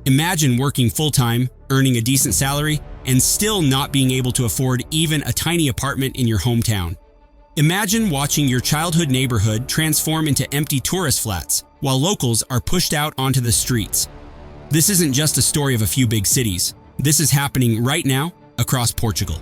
Imagine working full-time, earning a decent salary, and still not being able to afford even a tiny apartment in your hometown. Imagine watching your childhood neighborhood transform into empty tourist flats, while locals are pushed out onto the streets. This isn't just a story of a few big cities. This is happening right now across Portugal.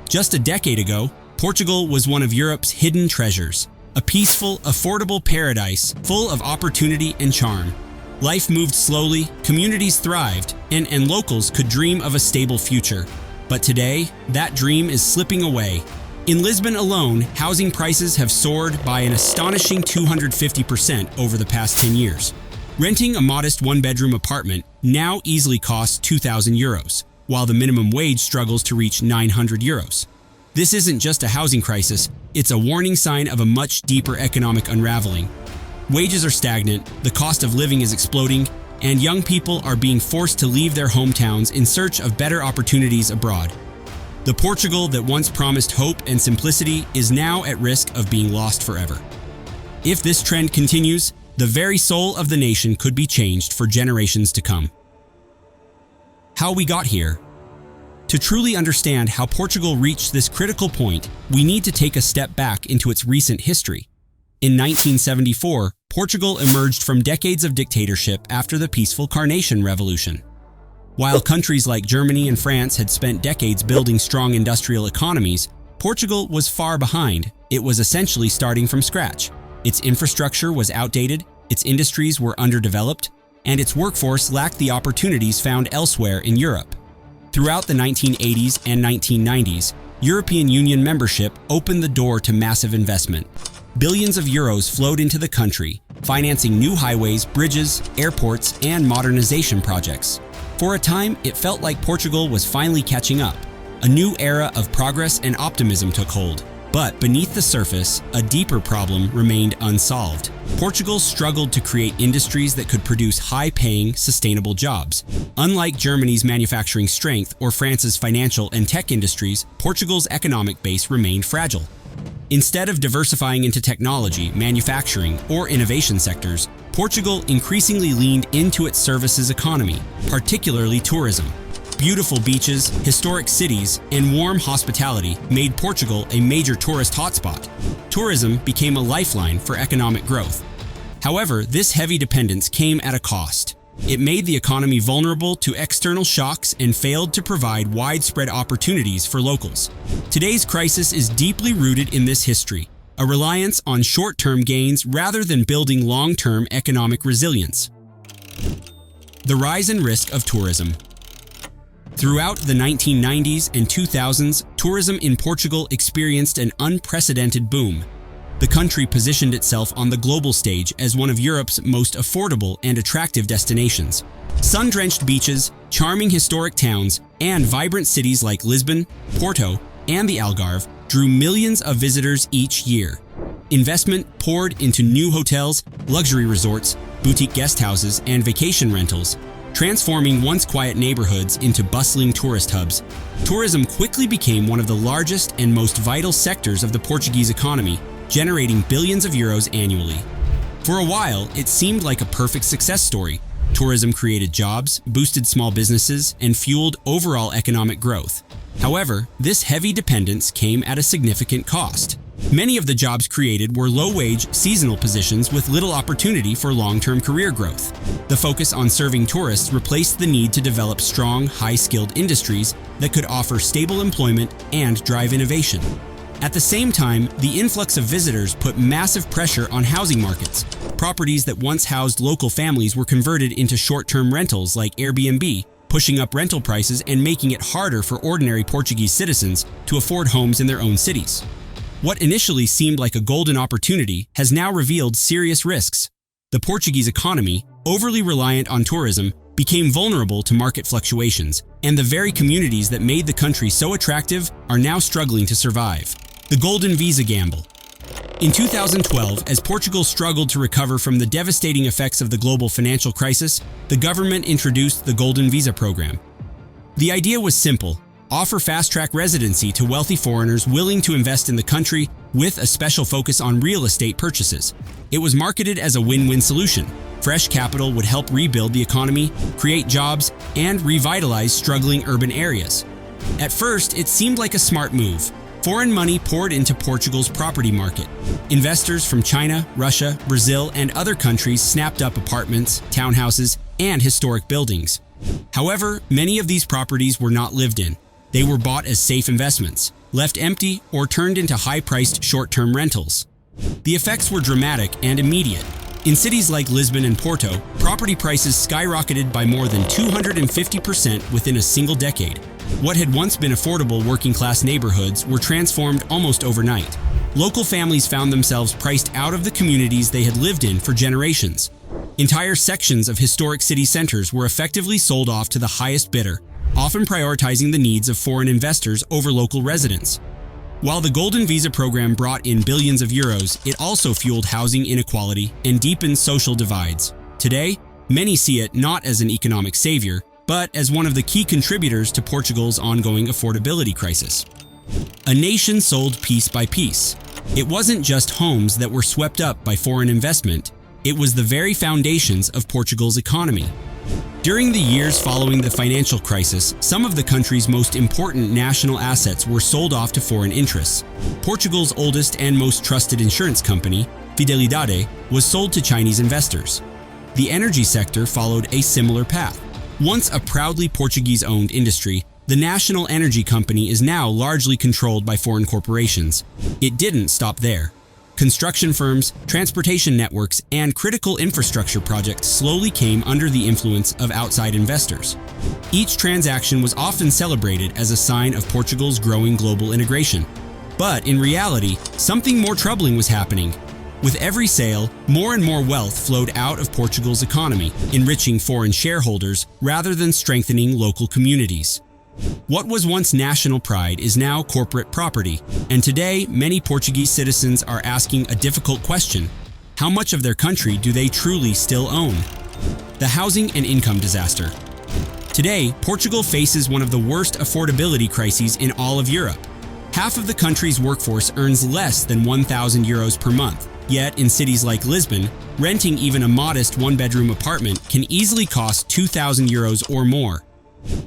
Just a decade ago, Portugal was one of Europe's hidden treasures, a peaceful, affordable paradise full of opportunity and charm. Life moved slowly, communities thrived, and locals could dream of a stable future. But today, that dream is slipping away. In Lisbon alone, housing prices have soared by an astonishing 250% over the past 10 years. Renting a modest one-bedroom apartment now easily costs 2,000 euros, while the minimum wage struggles to reach 900 euros. This isn't just a housing crisis, it's a warning sign of a much deeper economic unraveling. Wages are stagnant, the cost of living is exploding, and young people are being forced to leave their hometowns in search of better opportunities abroad. The Portugal that once promised hope and simplicity is now at risk of being lost forever. If this trend continues, the very soul of the nation could be changed for generations to come. How we got here. To truly understand how Portugal reached this critical point, we need to take a step back into its recent history. In 1974, Portugal emerged from decades of dictatorship after the peaceful Carnation Revolution. While countries like Germany and France had spent decades building strong industrial economies, Portugal was far behind. It was essentially starting from scratch. Its infrastructure was outdated, its industries were underdeveloped, and its workforce lacked the opportunities found elsewhere in Europe. Throughout the 1980s and 1990s, European Union membership opened the door to massive investment. Billions of euros flowed into the country, financing new highways, bridges, airports, and modernization projects. For a time, it felt like Portugal was finally catching up. A new era of progress and optimism took hold. But beneath the surface, a deeper problem remained unsolved. Portugal struggled to create industries that could produce high-paying, sustainable jobs. Unlike Germany's manufacturing strength or France's financial and tech industries, Portugal's economic base remained fragile. Instead of diversifying into technology, manufacturing, or innovation sectors, Portugal increasingly leaned into its services economy, particularly tourism. Beautiful beaches, historic cities, and warm hospitality made Portugal a major tourist hotspot. Tourism became a lifeline for economic growth. However, this heavy dependence came at a cost. It made the economy vulnerable to external shocks and failed to provide widespread opportunities for locals. Today's crisis is deeply rooted in this history, a reliance on short-term gains rather than building long-term economic resilience. The rise and risk of tourism. Throughout the 1990s and 2000s, tourism in Portugal experienced an unprecedented boom. The country positioned itself on the global stage as one of Europe's most affordable and attractive destinations. Sun-drenched beaches, charming historic towns, and vibrant cities like Lisbon, Porto, and the Algarve drew millions of visitors each year. Investment poured into new hotels, luxury resorts, boutique guest houses, and vacation rentals, transforming once quiet neighborhoods into bustling tourist hubs. Tourism quickly became one of the largest and most vital sectors of the Portuguese economy, generating billions of euros annually. For a while, it seemed like a perfect success story. Tourism created jobs, boosted small businesses, and fueled overall economic growth. However, this heavy dependence came at a significant cost. Many of the jobs created were low-wage, seasonal positions with little opportunity for long-term career growth. The focus on serving tourists replaced the need to develop strong, high-skilled industries that could offer stable employment and drive innovation. At the same time, the influx of visitors put massive pressure on housing markets. Properties that once housed local families were converted into short-term rentals like Airbnb, pushing up rental prices and making it harder for ordinary Portuguese citizens to afford homes in their own cities. What initially seemed like a golden opportunity has now revealed serious risks. The Portuguese economy, overly reliant on tourism, became vulnerable to market fluctuations, and the very communities that made the country so attractive are now struggling to survive. The golden visa gamble. In 2012, as Portugal struggled to recover from the devastating effects of the global financial crisis, the government introduced the Golden Visa program. The idea was simple: offer fast-track residency to wealthy foreigners willing to invest in the country with a special focus on real estate purchases. It was marketed as a win-win solution. Fresh capital would help rebuild the economy, create jobs, and revitalize struggling urban areas. At first, it seemed like a smart move. Foreign money poured into Portugal's property market. Investors from China, Russia, Brazil, and other countries snapped up apartments, townhouses, and historic buildings. However, many of these properties were not lived in. They were bought as safe investments, left empty, or turned into high-priced short-term rentals. The effects were dramatic and immediate. In cities like Lisbon and Porto, property prices skyrocketed by more than 250% within a single decade. What had once been affordable working-class neighborhoods were transformed almost overnight. Local families found themselves priced out of the communities they had lived in for generations. Entire sections of historic city centers were effectively sold off to the highest bidder, often prioritizing the needs of foreign investors over local residents. While the Golden Visa program brought in billions of euros, it also fueled housing inequality and deepened social divides. Today, many see it not as an economic savior, but as one of the key contributors to Portugal's ongoing affordability crisis. A nation sold piece by piece. It wasn't just homes that were swept up by foreign investment, it was the very foundations of Portugal's economy. During the years following the financial crisis, some of the country's most important national assets were sold off to foreign interests. Portugal's oldest and most trusted insurance company, Fidelidade, was sold to Chinese investors. The energy sector followed a similar path. Once a proudly Portuguese-owned industry, the national energy company is now largely controlled by foreign corporations. It didn't stop there. Construction firms, transportation networks, and critical infrastructure projects slowly came under the influence of outside investors. Each transaction was often celebrated as a sign of Portugal's growing global integration. But in reality, something more troubling was happening. With every sale, more and more wealth flowed out of Portugal's economy, enriching foreign shareholders rather than strengthening local communities. What was once national pride is now corporate property, and today many Portuguese citizens are asking a difficult question: how much of their country do they truly still own? The housing and income disaster. Today, Portugal faces one of the worst affordability crises in all of Europe. Half of the country's workforce earns less than 1,000 euros per month. Yet, in cities like Lisbon, renting even a modest one-bedroom apartment can easily cost 2,000 euros or more.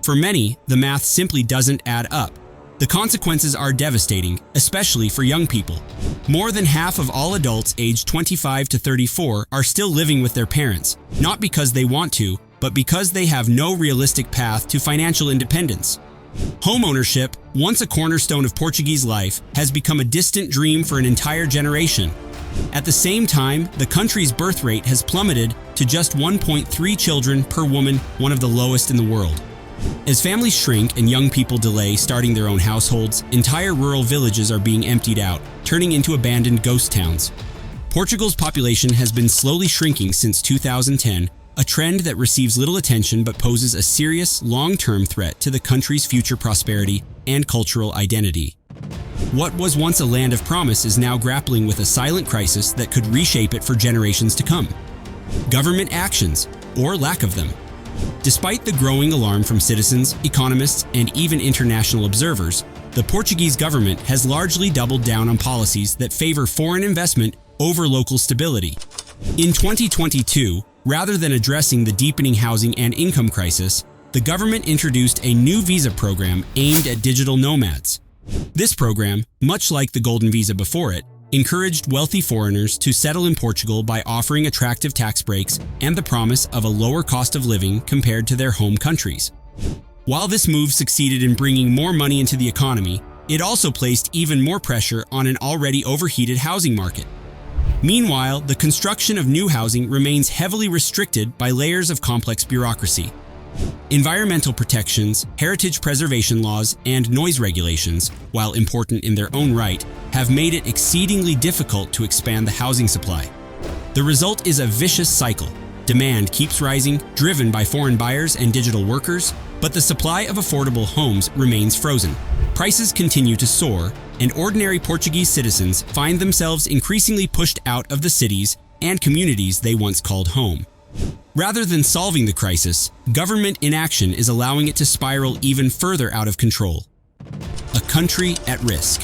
For many, the math simply doesn't add up. The consequences are devastating, especially for young people. More than half of all adults aged 25 to 34 are still living with their parents, not because they want to, but because they have no realistic path to financial independence. Homeownership, once a cornerstone of Portuguese life, has become a distant dream for an entire generation. At the same time, the country's birth rate has plummeted to just 1.3 children per woman, one of the lowest in the world. As families shrink and young people delay starting their own households, entire rural villages are being emptied out, turning into abandoned ghost towns. Portugal's population has been slowly shrinking since 2010, a trend that receives little attention but poses a serious, long-term threat to the country's future prosperity and cultural identity. What was once a land of promise is now grappling with a silent crisis that could reshape it for generations to come. Government actions, or lack of them. Despite the growing alarm from citizens, economists, and even international observers, the Portuguese government has largely doubled down on policies that favor foreign investment over local stability. In 2022, rather than addressing the deepening housing and income crisis, the government introduced a new visa program aimed at digital nomads. This program, much like the Golden Visa before it, encouraged wealthy foreigners to settle in Portugal by offering attractive tax breaks and the promise of a lower cost of living compared to their home countries. While this move succeeded in bringing more money into the economy, it also placed even more pressure on an already overheated housing market. Meanwhile, the construction of new housing remains heavily restricted by layers of complex bureaucracy. Environmental protections, heritage preservation laws, and noise regulations, while important in their own right, have made it exceedingly difficult to expand the housing supply. The result is a vicious cycle. Demand keeps rising, driven by foreign buyers and digital workers, but the supply of affordable homes remains frozen. Prices continue to soar, and ordinary Portuguese citizens find themselves increasingly pushed out of the cities and communities they once called home. Rather than solving the crisis, government inaction is allowing it to spiral even further out of control. A country at risk.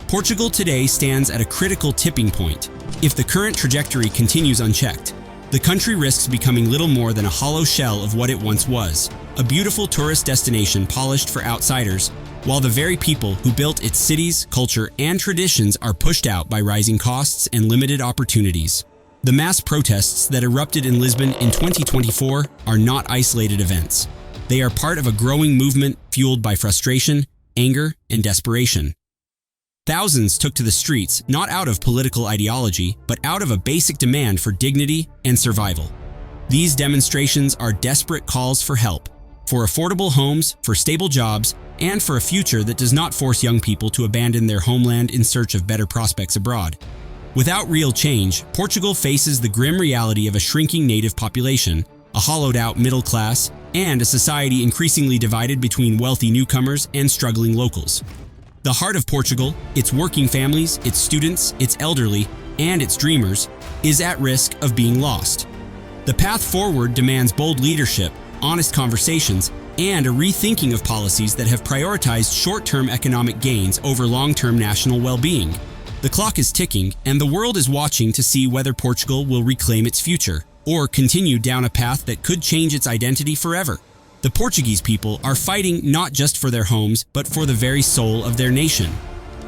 Portugal today stands at a critical tipping point. If the current trajectory continues unchecked, The country risks becoming little more than a hollow shell of what it once was, a beautiful tourist destination polished for outsiders, while the very people who built its cities, culture, and traditions are pushed out by rising costs and limited opportunities. The mass protests that erupted in Lisbon in 2024 are not isolated events. They are part of a growing movement fueled by frustration, anger, and desperation. Thousands took to the streets not out of political ideology, but out of a basic demand for dignity and survival. These demonstrations are desperate calls for help, for affordable homes, for stable jobs, and for a future that does not force young people to abandon their homeland in search of better prospects abroad. Without real change, Portugal faces the grim reality of a shrinking native population, a hollowed-out middle class, and a society increasingly divided between wealthy newcomers and struggling locals. The heart of Portugal, its working families, its students, its elderly, and its dreamers, is at risk of being lost. The path forward demands bold leadership, honest conversations, and a rethinking of policies that have prioritized short-term economic gains over long-term national well-being. The clock is ticking, and the world is watching to see whether Portugal will reclaim its future, or continue down a path that could change its identity forever. The Portuguese people are fighting not just for their homes, but for the very soul of their nation.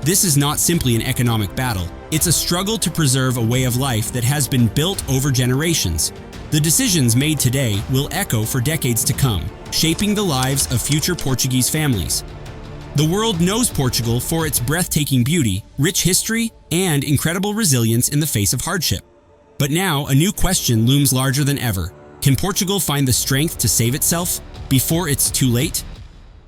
This is not simply an economic battle. It's a struggle to preserve a way of life that has been built over generations. The decisions made today will echo for decades to come, shaping the lives of future Portuguese families. The world knows Portugal for its breathtaking beauty, rich history, and incredible resilience in the face of hardship. But now, a new question looms larger than ever. Can Portugal find the strength to save itself before it's too late?